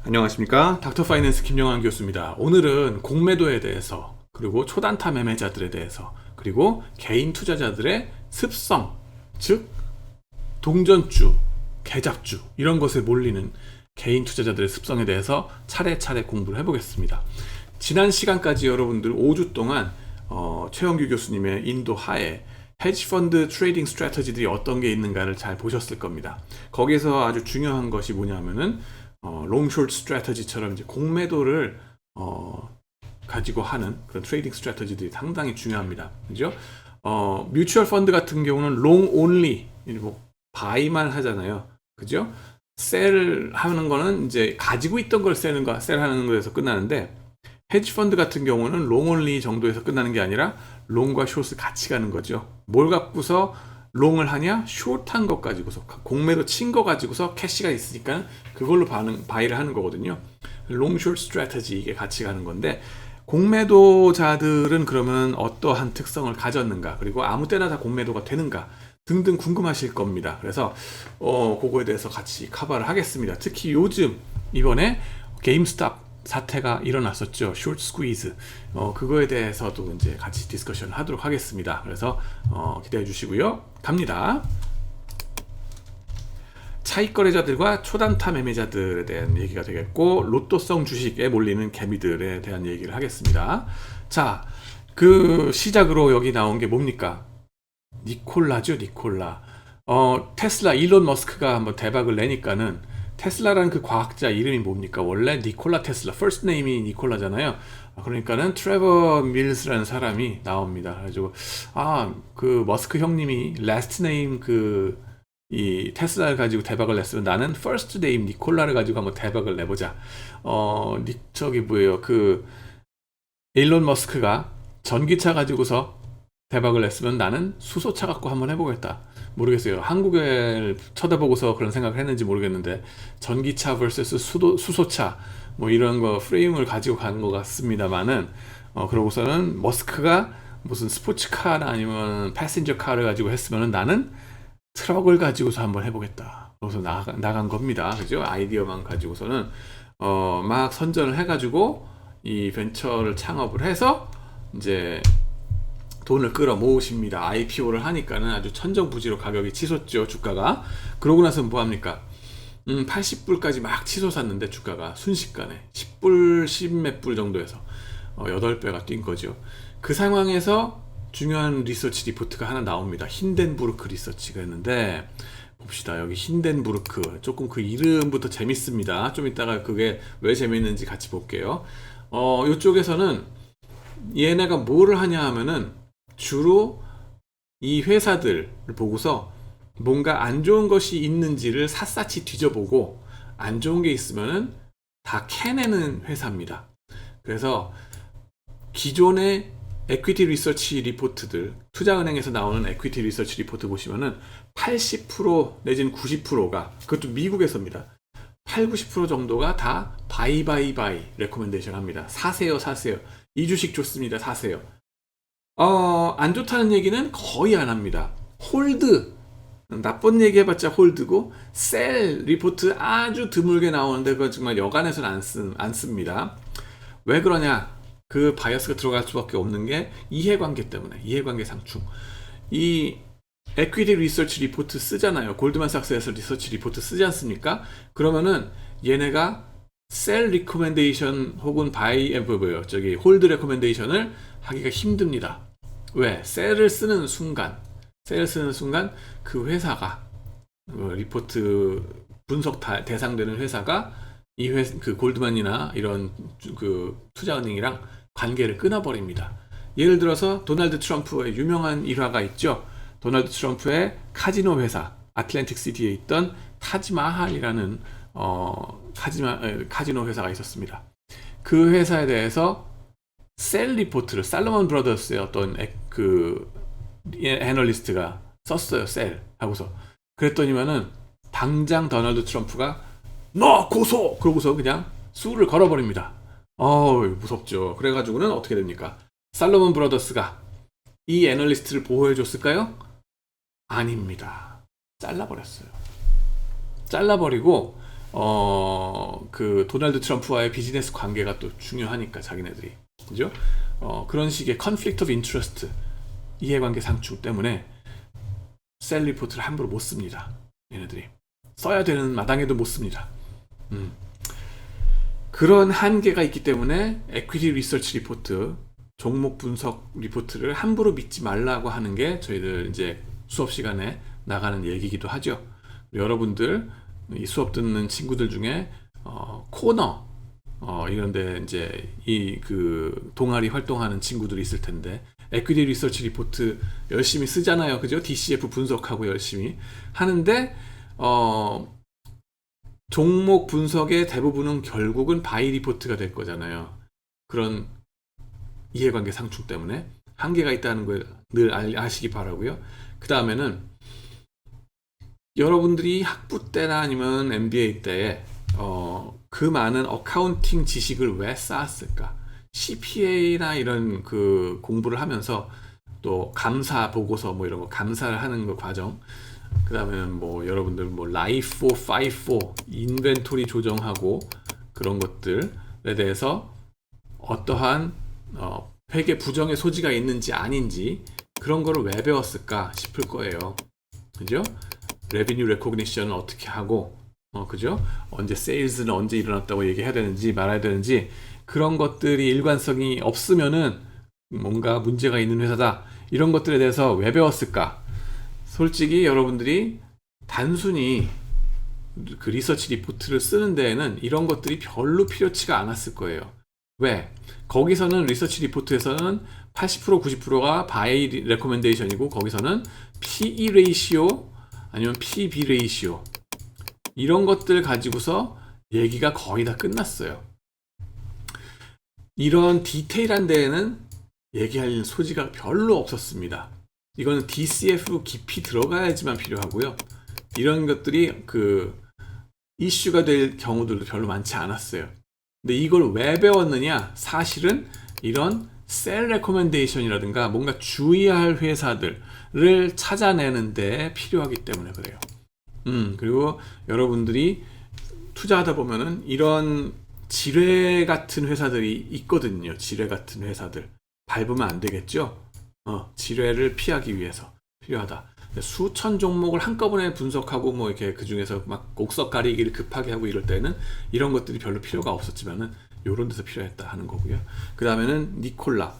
안녕하십니까, 닥터 파이낸스 김영환 교수입니다. 오늘은 공매도에 대해서, 그리고 초단타 매매자들에 대해서, 그리고 개인 투자자들의 습성, 즉 동전주, 개잡주 이런 것에 몰리는 개인 투자자들의 습성에 대해서 차례차례 공부를 해보겠습니다. 지난 시간까지 여러분들 5주 동안 최영규 교수님의 인도 하에 헤지펀드 트레이딩 스트래터지들이 어떤 게 있는가를 잘 보셨을 겁니다. 거기에서 아주 중요한 것이 뭐냐면은 롱숏 스트래터지처럼 이제 공매도를 가지고 하는 그런 트레이딩 스트래터지들이 상당히 중요합니다. 그죠? 뮤추얼 펀드 같은 경우는 롱 온리, 뭐 바이만 하잖아요. 그죠? 셀 하는 거는 이제 가지고 있던 걸 셀 하는 거에서 끝나는데, 헤지 펀드 같은 경우는 롱 온리 정도에서 끝나는 게 아니라 롱과 숏을 같이 가는 거죠. 뭘 갖고서 롱을 하냐? 숏한 것 가지고서, 공매도 친 거 가지고서 캐시가 있으니까 그걸로 바이를 하는 거거든요. 롱숏 스트래터지, 이게 같이 가는 건데, 공매도자들은 그러면 어떠한 특성을 가졌는가, 그리고 아무 때나 다 공매도가 되는가 등등 궁금하실 겁니다. 그래서 그거에 대해서 같이 커버를 하겠습니다. 특히 요즘 이번에 게임스탑 사태가 일어났었죠. 숏 스퀴즈. 그거에 대해서도 이제 같이 디스커션을 하도록 하겠습니다. 그래서 기대해 주시고요. 갑니다. 차익 거래자들과 초단타 매매자들에 대한 얘기가 되겠고, 로또성 주식에 몰리는 개미들에 대한 얘기를 하겠습니다. 자, 그 시작으로 여기 나온 게 뭡니까? 니콜라죠, 니콜라. 테슬라 일론 머스크가 한번 대박을 내니까는, 테슬라라는 그 과학자 이름이 뭡니까? 원래 니콜라 테슬라, 퍼스트 네임이 니콜라잖아요. 그러니까는 트레버 밀스라는 사람이 나옵니다. 그래가지고 그 머스크 형님이 라스트 네임 이 테슬라를 가지고 대박을 냈으면 나는 퍼스트 네임 니콜라를 가지고 한번 대박을 내보자. 저기 뭐예요? 그 일론 머스크가 전기차 가지고서 대박을 냈으면 나는 수소차 갖고 한번 해보겠다. 모르겠어요. 한국을 쳐다보고서 그런 생각을 했는지 모르겠는데, 전기차 vs 수소차 뭐 이런 거 프레임을 가지고 가는 것 같습니다만은, 그러고서는 머스크가 무슨 스포츠카나 아니면 패신저 카를 가지고 했으면은 나는 트럭을 가지고서 한번 해보겠다. 그래서 나간 겁니다. 그죠? 아이디어만 가지고서는 막 선전을 해가지고 이 벤처를 창업을 해서 이제 돈을 끌어 모으십니다. IPO를 하니까는 아주 천정부지로 가격이 치솟죠, 주가가. 그러고 나서 뭐합니까? 80불까지 막 치솟았는데 주가가 순식간에 10불, 10몇 불 정도에서 8배가 뛴 거죠. 그 상황에서 중요한 리서치 리포트가 하나 나옵니다. 힌덴부르크 리서치가 있는데, 봅시다. 여기 힌덴부르크, 조금 그 이름부터 재밌습니다. 좀 이따가 그게 왜 재밌는지 같이 볼게요. 이쪽에서는 얘네가 뭐를 하냐 하면은, 주로 이 회사들을 보고서 뭔가 안 좋은 것이 있는지를 샅샅이 뒤져보고, 안 좋은 게 있으면은 다 캐내는 회사입니다. 그래서 기존의 에퀴티 리서치 리포트들, 투자은행에서 나오는 에퀴티 리서치 리포트 보시면은 80% 내지는 90%가, 그것도 미국에서입니다. 8, 90% 정도가 다 바이 레코멘데이션 합니다. 사세요, 사세요. 이 주식 좋습니다. 사세요. 안 좋다는 얘기는 거의 안 합니다. 홀드, 나쁜 얘기 해봤자 홀드고, 셀 리포트 아주 드물게 나오는데 그건 정말 여간해서는 안 씁니다. 왜 그러냐? 그 바이어스가 들어갈 수밖에 없는 게 이해관계 때문에, 이해관계 상충. 이 에퀴티 리서치 리포트 쓰잖아요. 골드만삭스에서 리서치 리포트 쓰지 않습니까? 그러면은 얘네가 셀 리코멘데이션 혹은 홀드 레코멘데이션을 하기가 힘듭니다. 왜? 셀을 쓰는 순간 그 회사가, 리포트 분석 대상되는 회사가 그 골드만이나 이런 그 투자은행이랑 관계를 끊어버립니다. 예를 들어서 도널드 트럼프의 유명한 일화가 있죠. 도널드 트럼프의 카지노 회사, 아틀랜틱 시티에 있던 타지마할이라는 카지노 회사가 있었습니다. 그 회사에 대해서 셀 리포트를 살로몬 브라더스의 어떤 애널리스트가 썼어요. 셀 하고서. 그랬더니만은 당장 도널드 트럼프가 너 고소! 그러고서 그냥 수를 걸어버립니다. 무섭죠. 그래가지고는 어떻게 됩니까? 살로몬 브라더스가 이 애널리스트를 보호해줬을까요? 아닙니다. 잘라버렸어요. 잘라버리고 그 도널드 트럼프와의 비즈니스 관계가 또 중요하니까 자기네들이, 그죠? 그런 식의 컨플릭트 오브 인트러스트, 이해관계 상충 때문에 셀 리포트를 함부로 못 씁니다. 얘네들이 써야 되는 마당에도 못 씁니다. 그런 한계가 있기 때문에 에퀴티 리서치 리포트, 종목 분석 리포트를 함부로 믿지 말라고 하는 게 저희들 이제 수업 시간에 나가는 얘기기도 하죠. 여러분들 이 수업 듣는 친구들 중에 코너 이런데 이제 이 그 동아리 활동하는 친구들이 있을 텐데, 에퀴티 리서치 리포트 열심히 쓰잖아요, 그죠? DCF 분석하고 열심히 하는데 종목 분석의 대부분은 결국은 바이 리포트가 될 거잖아요. 그런 이해관계 상충 때문에 한계가 있다는 걸 늘 아시기 바라고요. 그 다음에는 여러분들이 학부 때나 아니면 MBA 때에 그 많은 어카운팅 지식을 왜 쌓았을까? CPA나 이런 그 공부를 하면서 또 감사 보고서 뭐 이런 거 감사를 하는 그 과정, 그 다음에는 뭐 여러분들 뭐 라이포, 파이포, 인벤토리 조정하고 그런 것들에 대해서 어떠한 회계 부정의 소지가 있는지 아닌지 그런 거를 왜 배웠을까 싶을 거예요. 그죠? 레비뉴 레코그니션은 어떻게 하고, 그죠? 언제 세일즈는 언제 일어났다고 얘기해야 되는지 말아야 되는지, 그런 것들이 일관성이 없으면은 뭔가 문제가 있는 회사다, 이런 것들에 대해서 왜 배웠을까? 솔직히 여러분들이 단순히 그 리서치 리포트를 쓰는 데에는 이런 것들이 별로 필요치가 않았을 거예요. 왜? 거기서는 리서치 리포트에서는 80% 90%가 바이 레코멘데이션이고, 거기서는 PE 레이시오 아니면 PB 레이시오 이런 것들 가지고서 얘기가 거의 다 끝났어요. 이런 디테일한 데에는 얘기할 소지가 별로 없었습니다. 이거는 DCF 깊이 들어가야지만 필요하고요. 이런 것들이 그 이슈가 될 경우들도 별로 많지 않았어요. 근데 이걸 왜 배웠느냐? 사실은 이런 셀 레코멘데이션이라든가 뭔가 주의할 회사들을 찾아내는 데 필요하기 때문에 그래요. 그리고 여러분들이 투자하다 보면은 이런 지뢰 같은 회사들이 있거든요. 지뢰 같은 회사들 밟으면 안 되겠죠. 지뢰를 피하기 위해서 필요하다. 수천 종목을 한꺼번에 분석하고 뭐 이렇게 그 중에서 막 곡석 가리기를 급하게 하고 이럴 때는 이런 것들이 별로 필요가 없었지만은 요런 데서 필요했다 하는 거고요. 그 다음에는 니콜라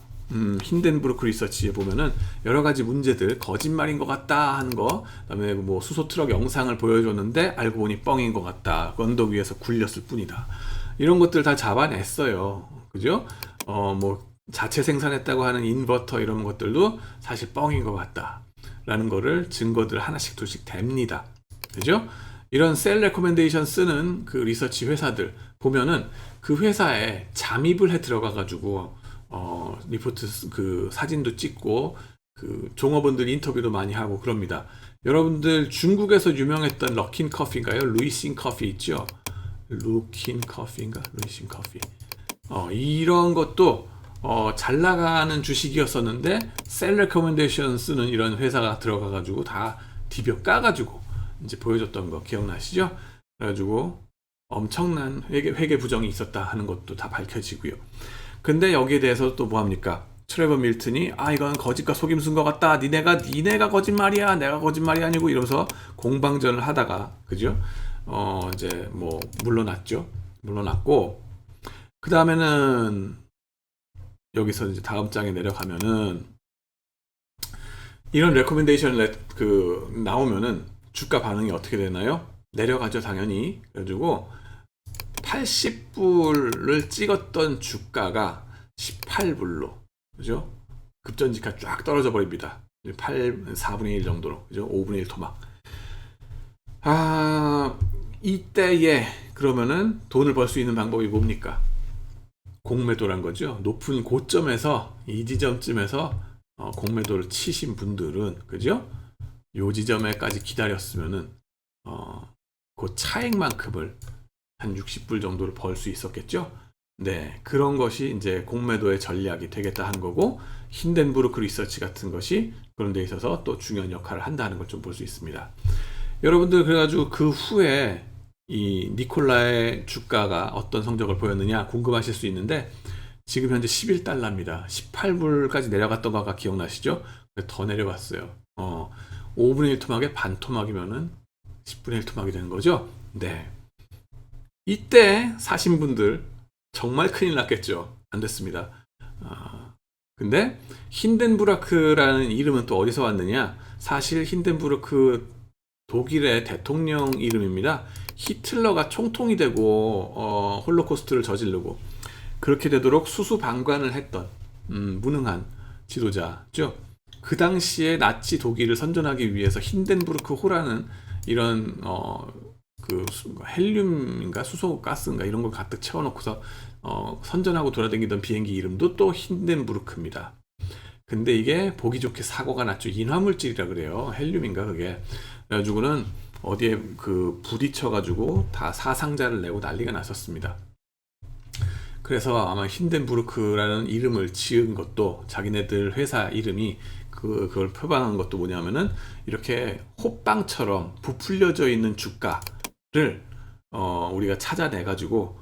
힌덴부르크 리서치에 보면은 여러 가지 문제들, 거짓말인 것 같다 하는 거, 그다음에 뭐 수소 트럭 영상을 보여줬는데 알고 보니 뻥인 것 같다, 언덕 위에서 굴렸을 뿐이다, 이런 것들 다 잡아냈어요. 그죠? 뭐 자체 생산했다고 하는 인버터 이런 것들도 사실 뻥인 것 같다 라는 거를 증거들 하나씩 둘씩 댑니다. 그죠? 이런 셀 레코멘데이션 쓰는 그 리서치 회사들 보면은 그 회사에 잠입을 해 들어가 가지고 리포트 그 사진도 찍고 그 종업원들 인터뷰도 많이 하고 그럽니다. 여러분들 중국에서 유명했던 럭킨 커피인가요? 루이싱 커피 있죠? 루킨 커피인가? 루이싱 커피. 이런 것도 잘 나가는 주식이었었는데 셀 레코멘데이션 쓰는 이런 회사가 들어가 가지고 다 디벼 까 가지고 이제 보여줬던 거 기억나시죠? 그래가지고 엄청난 회계 부정이 있었다 하는 것도 다 밝혀지고요. 근데 여기에 대해서 또 뭐합니까? 트레버 밀튼이 이건 거짓과 속임수인 것 같다, 니네가 거짓말이야, 내가 거짓말이 아니고, 이러면서 공방전을 하다가, 그죠? 이제 뭐 물러났고, 그 다음에는 여기서 이제 다음 장에 내려가면은 이런 레코멘데이션 나오면은 주가 반응이 어떻게 되나요? 내려가죠, 당연히. 그래가지고 80불을 찍었던 주가가 18불로, 그죠? 급전지가 쫙 떨어져 버립니다. 4분의 1 정도로, 그죠? 5분의 1 토막. 이때에 그러면은 돈을 벌 수 있는 방법이 뭡니까? 공매도란 거죠. 높은 고점에서 이 지점쯤에서 공매도를 치신 분들은, 그죠? 요 지점에까지 기다렸으면은 그 차액만큼을 한 60불 정도를 벌 수 있었겠죠. 네, 그런 것이 이제 공매도의 전략이 되겠다 하는 거고, 힌덴부르크 리서치 같은 것이 그런 데 있어서 또 중요한 역할을 한다는 걸 좀 볼 수 있습니다. 여러분들 그래가지고 그 후에 이 니콜라의 주가가 어떤 성적을 보였느냐 궁금하실 수 있는데 지금 현재 11달러입니다. 18불까지 내려갔던 거가 기억나시죠? 더 내려갔어요. 5분의 1 토막에 반 토막이면은 10분의 1 토막이 되는 거죠. 네. 이때 사신 분들 정말 큰일 났겠죠. 안 됐습니다. 근데 힌덴부르크라는 이름은 또 어디서 왔느냐? 사실 힌덴부르크 독일의 대통령 이름입니다. 히틀러가 총통이 되고 홀로코스트를 저지르고 그렇게 되도록 수수방관을 했던 무능한 지도자죠. 그 당시에 나치 독일을 선전하기 위해서 힌덴부르크호라는 이런 그 헬륨인가 수소가스인가 이런 걸 가득 채워놓고서 선전하고 돌아다니던 비행기 이름도 또 힌덴부르크입니다. 근데 이게 보기 좋게 사고가 났죠. 인화물질이라 그래요. 헬륨인가 그게. 그래가지고는 어디에 그 부딪혀가지고 다 사상자를 내고 난리가 났었습니다. 그래서 아마 힌덴부르크라는 이름을 지은 것도 자기네들 회사 이름이 그걸 표방한 것도 뭐냐면은 이렇게 호빵처럼 부풀려져 있는 주가를 우리가 찾아내가지고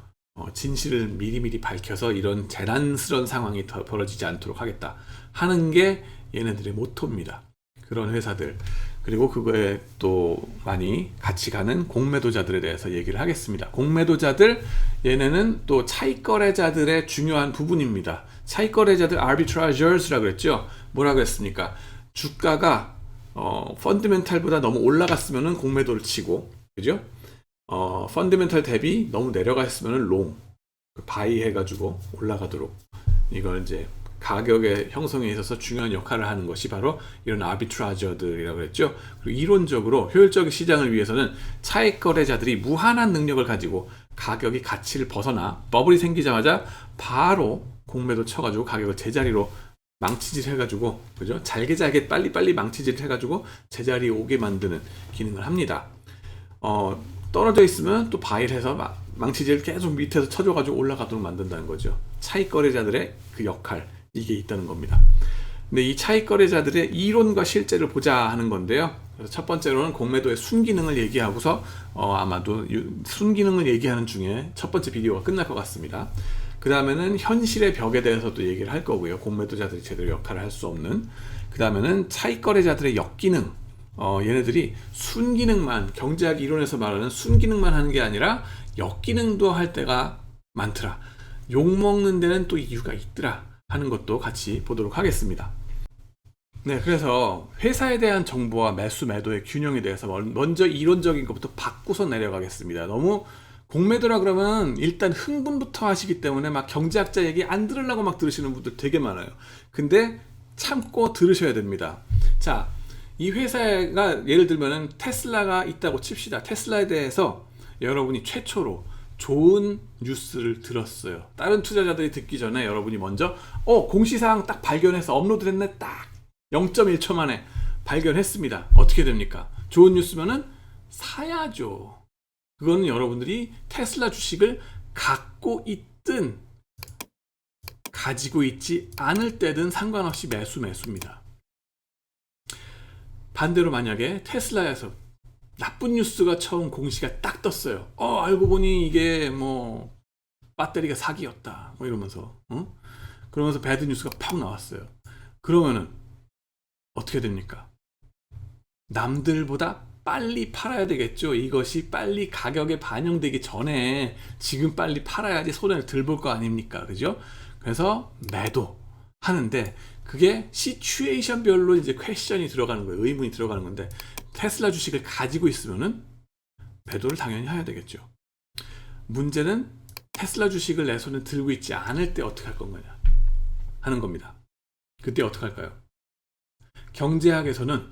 진실을 미리미리 밝혀서 이런 재난스러운 상황이 더 벌어지지 않도록 하겠다 하는 게 얘네들의 모토입니다. 그런 회사들. 그리고 그거에 또 많이 같이 가는 공매도자들에 대해서 얘기를 하겠습니다. 공매도자들, 얘네는 또 차익거래자들의 중요한 부분입니다. 차익거래자들 arbitragers라고 그랬죠. 뭐라 그랬습니까? 주가가 펀드멘탈보다 너무 올라갔으면 공매도를 치고, 그죠? 펀드멘탈 대비 너무 내려갔으면 롱, 바이 해가지고 올라가도록 이걸 이제 가격의 형성에 있어서 중요한 역할을 하는 것이 바로 이런 아비트라저들이라고 했죠. 그리고 이론적으로 효율적인 시장을 위해서는 차익 거래자들이 무한한 능력을 가지고 가격이 가치를 벗어나 버블이 생기자마자 바로 공매도 쳐가지고 가격을 제자리로 망치질 해가지고, 그죠? 잘게 빨리 망치질 해가지고 제자리에 오게 만드는 기능을 합니다. 떨어져 있으면 또 바이를 해서 망치질 계속 밑에서 쳐줘가지고 올라가도록 만든다는 거죠. 차익 거래자들의 그 역할, 이게 있다는 겁니다. 근데 이 차익 거래자들의 이론과 실제를 보자 하는 건데요. 그래서 첫 번째로는 공매도의 순기능을 얘기하고서 아마도 순기능을 얘기하는 중에 첫 번째 비디오가 끝날 것 같습니다. 그 다음에는 현실의 벽에 대해서도 얘기를 할 거고요. 공매도자들이 제대로 역할을 할 수 없는. 그 다음에는 차익 거래자들의 역기능. 얘네들이 순기능만, 경제학 이론에서 말하는 순기능만 하는 게 아니라 역기능도 할 때가 많더라. 욕먹는 데는 또 이유가 있더라 하는 것도 같이 보도록 하겠습니다. 네, 그래서 회사에 대한 정보와 매수 매도의 균형에 대해서 먼저 이론적인 것부터 바꾸서 내려가겠습니다. 너무 공매도라 그러면 일단 흥분부터 하시기 때문에 막 경제학자 얘기 안 들으려고 막 들으시는 분들 되게 많아요. 근데 참고 들으셔야 됩니다. 자, 이 회사가 예를 들면은 테슬라가 있다고 칩시다. 테슬라에 대해서 여러분이 최초로 좋은 뉴스를 들었어요. 다른 투자자들이 듣기 전에 여러분이 먼저 공시사항 딱 발견해서 업로드했네. 딱 0.1초 만에 발견했습니다. 어떻게 됩니까? 좋은 뉴스면은 사야죠. 그거는 여러분들이 테슬라 주식을 갖고 있든 가지고 있지 않을 때든 상관없이 매수입니다. 반대로 만약에 테슬라에서 나쁜 뉴스가 처음 공시가 딱 떴어요. 알고 보니 이게 뭐 배터리가 사기였다. 뭐 이러면서 그러면서 배드 뉴스가 팍 나왔어요. 그러면은 어떻게 됩니까? 남들보다 빨리 팔아야 되겠죠. 이것이 빨리 가격에 반영되기 전에 지금 빨리 팔아야지 손해를 덜 볼 거 아닙니까? 그죠? 그래서 매도 하는데 그게 시츄에이션별로 이제 퀘션이 들어가는 거예요. 의문이 들어가는 건데 테슬라 주식을 가지고 있으면은 매도를 당연히 해야 되겠죠. 문제는 테슬라 주식을 내 손에 들고 있지 않을 때 어떻게 할 건가냐 하는 겁니다. 그때 어떻게 할까요? 경제학에서는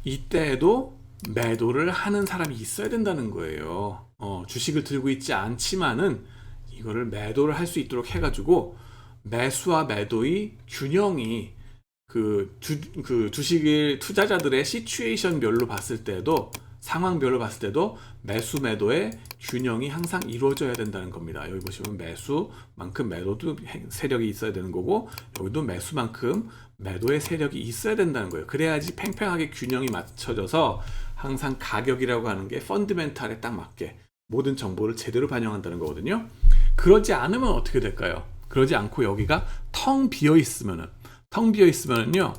이때에도 매도를 하는 사람이 있어야 된다는 거예요. 주식을 들고 있지 않지만은 이거를 매도를 할 수 있도록 해가지고 매수와 매도의 균형이 그 주식을 투자자들의 시츄에이션별로 봤을 때도 상황별로 봤을 때도 매수 매도의 균형이 항상 이루어져야 된다는 겁니다. 여기 보시면 매수만큼 매도도 세력이 있어야 되는 거고 여기도 매수만큼 매도의 세력이 있어야 된다는 거예요. 그래야지 팽팽하게 균형이 맞춰져서 항상 가격이라고 하는 게 펀드멘탈에 딱 맞게 모든 정보를 제대로 반영한다는 거거든요. 그러지 않으면 어떻게 될까요? 그러지 않고 여기가 텅 비어 있으면은요,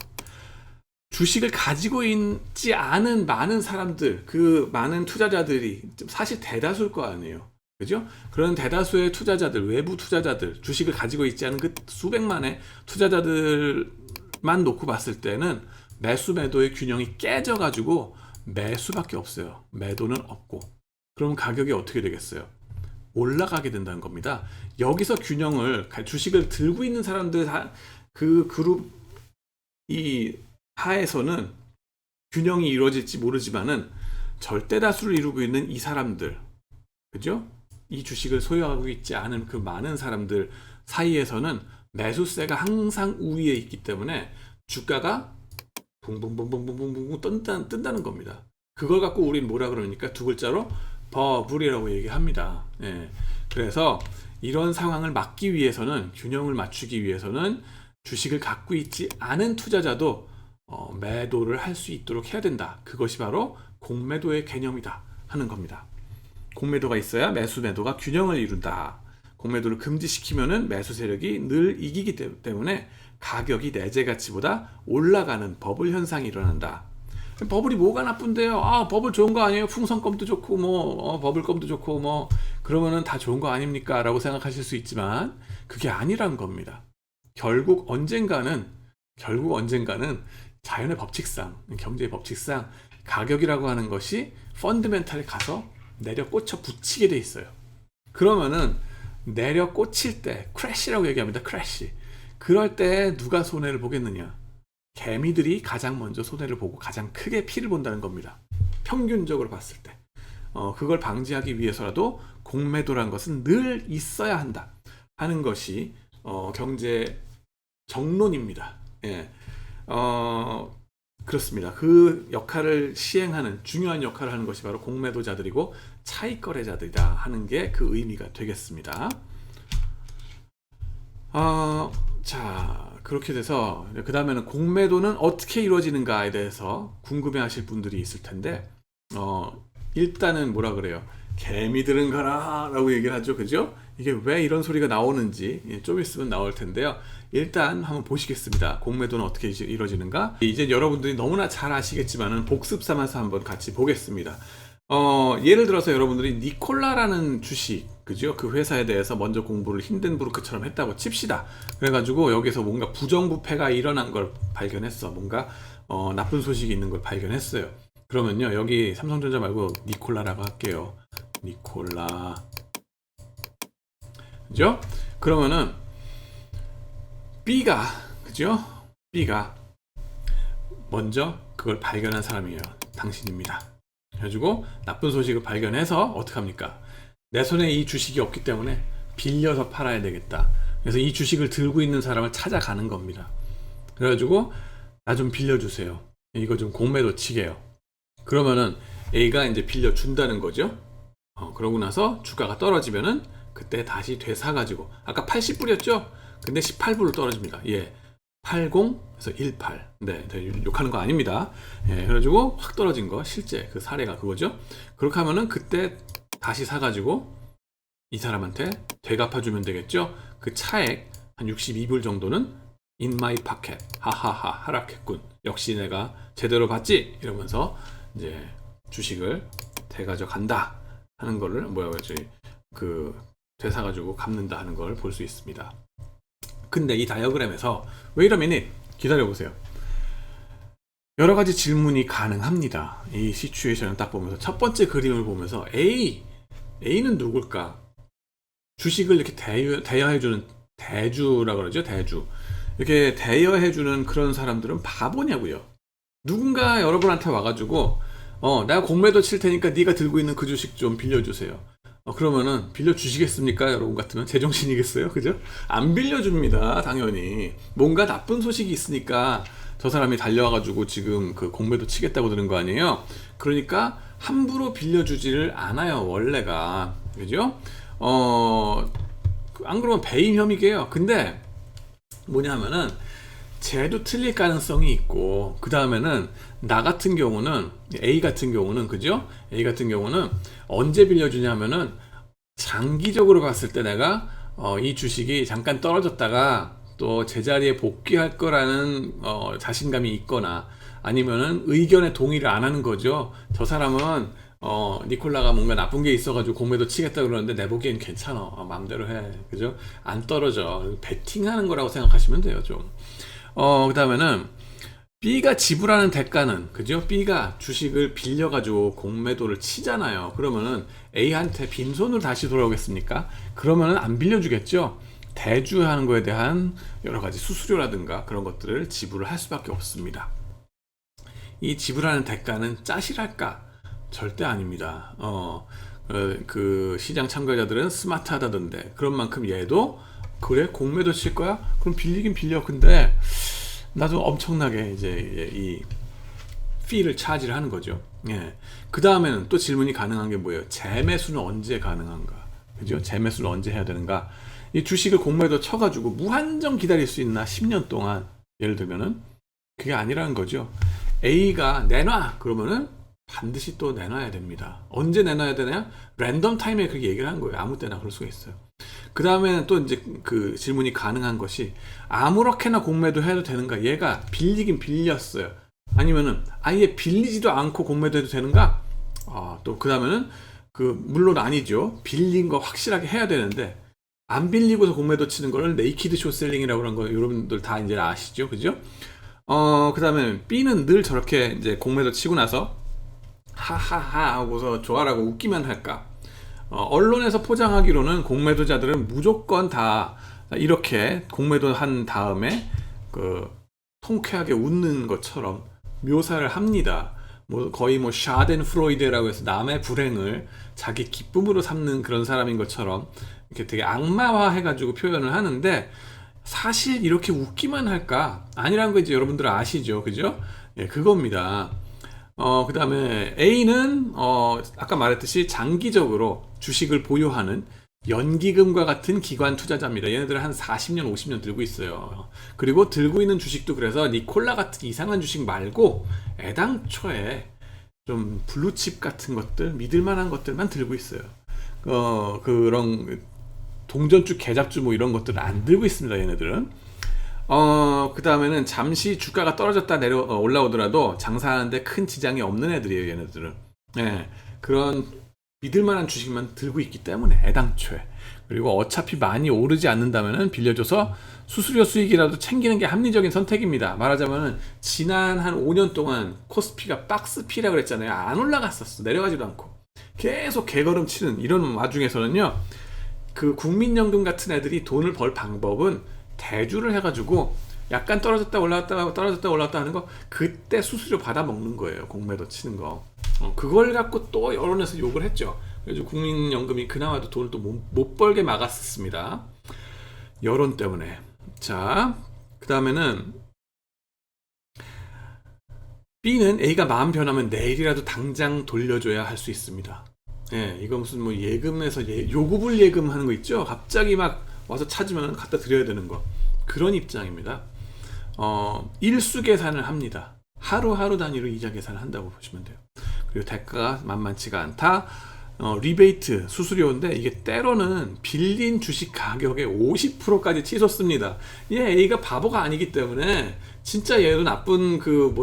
주식을 가지고 있지 않은 많은 사람들, 그 많은 투자자들이 사실 대다수일 거 아니에요. 그죠? 그런 대다수의 투자자들, 외부 투자자들, 주식을 가지고 있지 않은 그 수백만의 투자자들만 놓고 봤을 때는 매수 매도의 균형이 깨져가지고 매수밖에 없어요. 매도는 없고. 그럼 가격이 어떻게 되겠어요? 올라가게 된다는 겁니다. 여기서 균형을, 주식을 들고 있는 사람들, 그 그룹 이 하에서는 균형이 이루어질지 모르지만은 절대 다수를 이루고 있는 이 사람들, 그죠? 이 주식을 소유하고 있지 않은 그 많은 사람들 사이에서는 매수세가 항상 우위에 있기 때문에 주가가 붕붕붕붕붕붕붕 뜬다는 겁니다. 그걸 갖고 우리는 뭐라 그러니까 두 글자로 버블이라고 얘기합니다. 예. 그래서 이런 상황을 막기 위해서는, 균형을 맞추기 위해서는 주식을 갖고 있지 않은 투자자도 매도를 할 수 있도록 해야 된다. 그것이 바로 공매도의 개념이다 하는 겁니다. 공매도가 있어야 매수 매도가 균형을 이룬다. 공매도를 금지시키면은 매수 세력이 늘 이기기 때문에 가격이 내재 가치보다 올라가는 버블 현상이 일어난다. 버블이 뭐가 나쁜데요? 아, 버블 좋은 거 아니에요? 풍선껌도 좋고 뭐 버블껌도 좋고 뭐 그러면은 다 좋은 거 아닙니까? 라고 생각하실 수 있지만 그게 아니란 겁니다. 결국 언젠가는 자연의 법칙상, 경제의 법칙상 가격이라고 하는 것이 펀드멘탈에 가서 내려 꽂혀 붙이게 돼 있어요. 그러면은 내려 꽂힐 때 크래시라고 얘기합니다. 크래시. 그럴 때 누가 손해를 보겠느냐? 개미들이 가장 먼저 손해를 보고 가장 크게 피를 본다는 겁니다. 평균적으로 봤을 때. 그걸 방지하기 위해서라도 공매도라는 것은 늘 있어야 한다 하는 것이 경제 정론입니다. 예. 그렇습니다. 그 역할을 시행하는, 중요한 역할을 하는 것이 바로 공매도자들이고 차익거래자들이다 하는 게 그 의미가 되겠습니다. 자, 그렇게 돼서 그 다음에는 공매도는 어떻게 이루어지는가에 대해서 궁금해 하실 분들이 있을 텐데 일단은 뭐라 그래요? 개미들은 가라 라고 얘기를 하죠. 그죠? 이게 왜 이런 소리가 나오는지 좀 있으면 나올 텐데요. 일단 한번 보시겠습니다. 공매도는 어떻게 이루어지는가? 이제 여러분들이 너무나 잘 아시겠지만은 복습 삼아서 한번 같이 보겠습니다. 예를 들어서 여러분들이 니콜라라는 주식, 그죠? 그 회사에 대해서 먼저 공부를 힌덴부르크처럼 했다고 칩시다. 그래가지고 여기서 뭔가 부정부패가 일어난 걸 발견했어. 뭔가 나쁜 소식이 있는 걸 발견했어요. 그러면요, 여기 삼성전자 말고 니콜라라고 할게요. 니콜라, 그죠? 그러면은 B가, 그죠? B가 먼저 그걸 발견한 사람이에요. 당신입니다. 그래가지고 나쁜 소식을 발견해서 어떡합니까? 내 손에 이 주식이 없기 때문에 빌려서 팔아야 되겠다. 그래서 이 주식을 들고 있는 사람을 찾아가는 겁니다. 그래가지고 나 좀 빌려주세요. 이거 좀 공매도 치게요. 그러면은 A가 이제 빌려준다는 거죠. 그러고 나서 주가가 떨어지면은 그때 다시 되사가지고, 아까 80불이었죠? 근데 18불로 떨어집니다. 예. 80에서 18. 네, 욕하는 거 아닙니다. 예, 그래가지고 확 떨어진 거, 실제 그 사례가 그거죠. 그렇게 하면은 그때 다시 사가지고 이 사람한테 되갚아주면 되겠죠. 그 차액 한 62불 정도는 in my pocket. 하하하, 하락했군. 역시 내가 제대로 받지? 이러면서 이제 주식을 되가져 간다 하는 거를 되사가지고 갚는다 하는 걸 볼 수 있습니다. 근데 이 다이어그램에서 wait a minute, 기다려보세요. 여러 가지 질문이 가능합니다. 이 시츄에이션을 딱 보면서 첫 번째 그림을 보면서 A는 누굴까? 주식을 이렇게 대여해주는 대주라고 그러죠. 대주. 이렇게 대여해주는 그런 사람들은 바보냐고요. 누군가 여러분한테 와가지고 내가 공매도 칠 테니까 네가 들고 있는 그 주식 좀 빌려주세요. 그러면은 빌려주시겠습니까? 여러분 같으면 제정신이겠어요? 그죠? 안 빌려줍니다. 당연히. 뭔가 나쁜 소식이 있으니까 저 사람이 달려와가지고 지금 그 공매도 치겠다고 드는 거 아니에요? 그러니까 함부로 빌려주지를 않아요. 원래가. 그죠? 안 그러면 배임 혐의게요. 근데 뭐냐면은 쟤도 틀릴 가능성이 있고, 그 다음에는 나 같은 경우는 A 같은 경우는 그죠? A 같은 경우는 언제 빌려주냐면은 장기적으로 봤을 때 내가 이 주식이 잠깐 떨어졌다가 또 제자리에 복귀할 거라는 자신감이 있거나 아니면은 의견에 동의를 안 하는 거죠. 저 사람은 니콜라가 뭔가 나쁜 게 있어가지고 공매도 치겠다 그러는데 내 보기엔 괜찮아. 마음대로 해. 그죠? 안 떨어져. 베팅하는 거라고 생각하시면 돼요, 좀. 그 다음에는 B가 지불하는 대가는, 그죠? B가 주식을 빌려가지고 공매도를 치잖아요. 그러면은 A한테 빈손으로 다시 돌아오겠습니까? 그러면은 안 빌려주겠죠? 대주하는 거에 대한 여러 가지 수수료라든가 그런 것들을 지불을 할 수밖에 없습니다. 이 지불하는 대가는 짜실할까? 절대 아닙니다. 그 시장 참가자들은 스마트하다던데 그런 만큼 얘도 그래 공매도 칠 거야? 그럼 빌리긴 빌려. 근데 나도 엄청나게 이제 이 피를 차지를 하는 거죠. 예. 그 다음에는 또 질문이 가능한 게 뭐예요? 재매수는 언제 가능한가? 그죠? 재매수를 언제 해야 되는가? 이 주식을 공매도 쳐가지고 무한정 기다릴 수 있나? 10년 동안 예를 들면은 그게 아니라는 거죠. A가 내놔 그러면은 반드시 또 내놔야 됩니다. 언제 내놔야 되냐? 랜덤 타임에 그렇게 얘기를 한 거예요. 아무 때나 그럴 수가 있어요. 그 다음에는 또 이제 그 질문이 가능한 것이 아무렇게나 공매도 해도 되는가? 얘가 빌리긴 빌렸어요. 아니면은 아예 빌리지도 않고 공매도 해도 되는가? 또 그 다음에는 물론 아니죠. 빌린 거 확실하게 해야 되는데 안 빌리고서 공매도 치는 거를 네이키드 숏셀링이라고 하는 거 여러분들 다 이제 아시죠? 그죠? 그 다음에 B는 늘 저렇게 이제 공매도 치고 나서 하하하 하고서 좋아라고 웃기만 할까? 언론에서 포장하기로는 공매도자들은 무조건 다 이렇게 공매도 한 다음에 통쾌하게 웃는 것처럼 묘사를 합니다. 거의 샤덴프로이데라고 해서 남의 불행을 자기 기쁨으로 삼는 그런 사람인 것처럼 이렇게 되게 악마화 해가지고 표현을 하는데 사실 이렇게 웃기만 할까? 아니라는 거 이제 여러분들 아시죠? 그죠? 예, 그겁니다. 그 다음에 A는 아까 말했듯이 장기적으로 주식을 보유하는 연기금과 같은 기관 투자자입니다. 얘네들은 한 40년, 50년 들고 있어요. 그리고 들고 있는 주식도 그래서 니콜라 같은 이상한 주식 말고 애당초에 좀 블루칩 같은 것들, 믿을만한 것들만 들고 있어요. 그런 동전주, 계잡주 뭐 이런 것들은 안 들고 있습니다. 얘네들은. 그 다음에는 잠시 주가가 떨어졌다 올라오더라도 장사하는데 큰 지장이 없는 애들이에요. 얘네들은. 예, 그런 믿을만한 주식만 들고 있기 때문에 애당초에. 그리고 어차피 많이 오르지 않는다면은 빌려줘서 수수료 수익이라도 챙기는 게 합리적인 선택입니다. 말하자면은 지난 한 5년 동안 코스피가 박스피라 그랬잖아요. 안 올라갔었어. 내려가지도 않고 계속 개걸음 치는 이런 와중에서는요, 그 국민연금 같은 애들이 돈을 벌 방법은 대주를 해가지고 약간 떨어졌다 올라왔다 떨어졌다 올라왔다 하는 거, 그때 수수료 받아 먹는 거예요. 공매도 치는 거. 그걸 갖고 또 여론에서 욕을 했죠. 그래서 국민연금이 그나마도 돈을 또 못 벌게 막았습니다. 여론 때문에. 자, 그 다음에는 B는 A가 마음 변하면 내일이라도 당장 돌려줘야 할 수 있습니다. 예, 이거 무슨 뭐 예금에서 요구불 예금 하는 거 있죠? 갑자기 막 와서 찾으면 갖다 드려야 되는 거. 그런 입장입니다. 일수 계산을 합니다. 하루하루 단위로 이자 계산을 한다고 보시면 돼요. 그리고 대가가 만만치가 않다. 리베이트, 수수료인데 이게 때로는 빌린 주식 가격의 50%까지 치솟습니다. 얘 A가 바보가 아니기 때문에 진짜 얘도 나쁜 그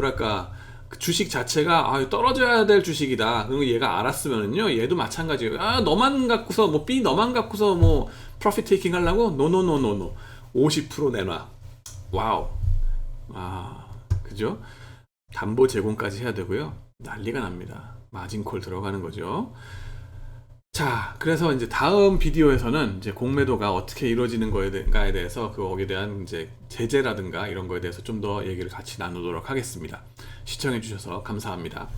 주식 자체가 떨어져야 될 주식이다. 그리고 얘가 알았으면은요, 얘도 마찬가지예요. 너만 갖고서 뭐 B 너만 갖고서 뭐 프로핏 테이킹 하려고? 노노노노노. 50% 내놔. 와우. 그죠? 담보 제공까지 해야 되고요. 난리가 납니다. 마진콜 들어가는 거죠. 자, 그래서 이제 다음 비디오에서는 이제 공매도가 어떻게 이루어지는 거에 대해서 거기에 대한 이제 제재라든가 이런 거에 대해서 좀 더 얘기를 같이 나누도록 하겠습니다. 시청해 주셔서 감사합니다.